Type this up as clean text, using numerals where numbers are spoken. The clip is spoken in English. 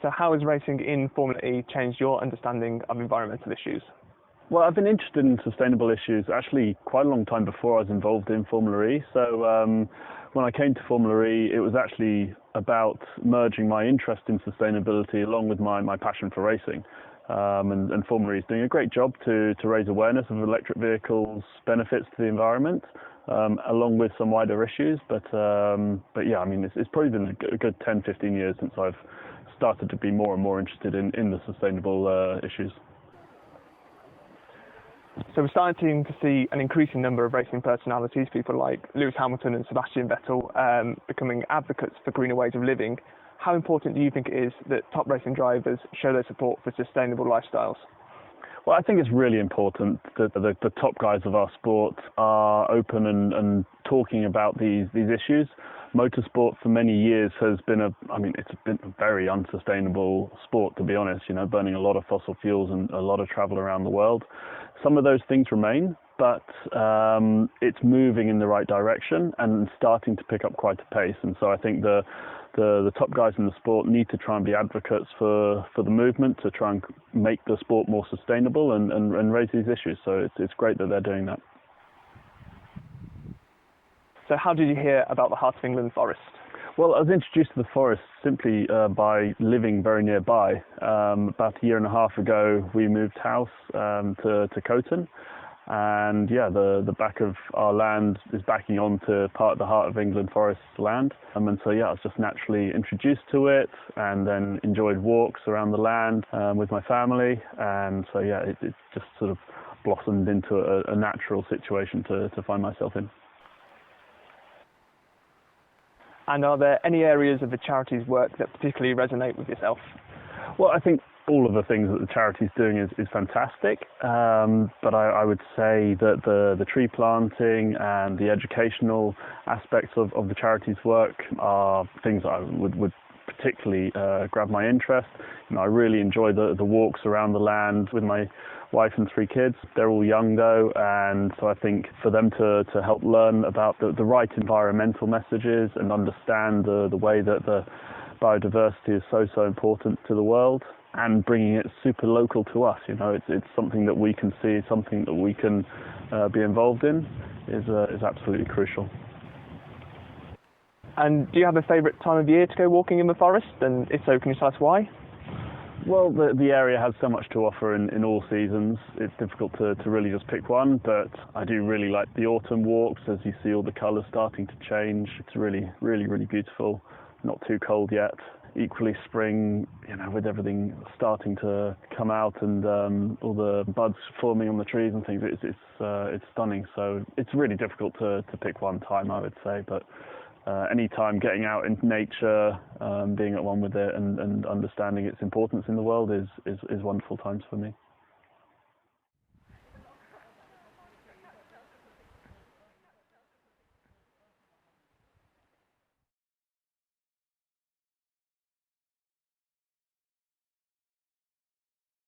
So how has racing in Formula E changed your understanding of environmental issues? Well, I've been interested in sustainable issues actually quite a long time before I was involved in Formula E. So when I came to Formula E, it was actually about merging my interest in sustainability along with my passion for racing. And Formula E is doing a great job to raise awareness of electric vehicles' benefits to the environment, along with some wider issues. But yeah, I mean, it's probably been a good 10, 15 years since I've started to be more and more interested in the sustainable issues. So we're starting to see an increasing number of racing personalities, people like Lewis Hamilton and Sebastian Vettel, becoming advocates for greener ways of living. How important do you think it is that top racing drivers show their support for sustainable lifestyles? Well, I think it's really important that the top guys of our sport are open and talking about these issues. Motorsport for many years has been it's been a very unsustainable sport, to be honest, burning a lot of fossil fuels and a lot of travel around the world. Some of those things remain, but it's moving in the right direction and starting to pick up quite a pace. And so I think the top guys in the sport need to try and be advocates for the movement to try and make the sport more sustainable and raise these issues. So it's great that they're doing that. So how did you hear about the Heart of England Forest? Well, I was introduced to the forest simply by living very nearby. About a year and a half ago, we moved house to Coton. And yeah, the back of our land is backing onto part of the Heart of England Forest land. And so yeah, I was just naturally introduced to it and then enjoyed walks around the land with my family. And so yeah, it just sort of blossomed into a natural situation to find myself in. And are there any areas of the charity's work that particularly resonate with yourself? Well, I think all of the things that the charity is doing is fantastic, but I would say that the tree planting and the educational aspects of the charity's work are things that I would particularly grab my interest. I really enjoy the walks around the land with my wife and 3 kids. They're all young though, and so I think for them to help learn about the right environmental messages and understand the way that the biodiversity is so important to the world, and bringing it super local to us. It's something that we can see, something that we can be involved in is absolutely crucial. And do you have a favourite time of year to go walking in the forest? And if so, can you tell us why? Well, the area has so much to offer in all seasons. It's difficult to really just pick one, but I do really like the autumn walks as you see all the colours starting to change. It's really, really, really beautiful. Not too cold yet. Equally spring, with everything starting to come out and all the buds forming on the trees and things, it's stunning. So it's really difficult to pick one time, I would say, but any time getting out into nature, being at one with it and understanding its importance in the world is wonderful times for me.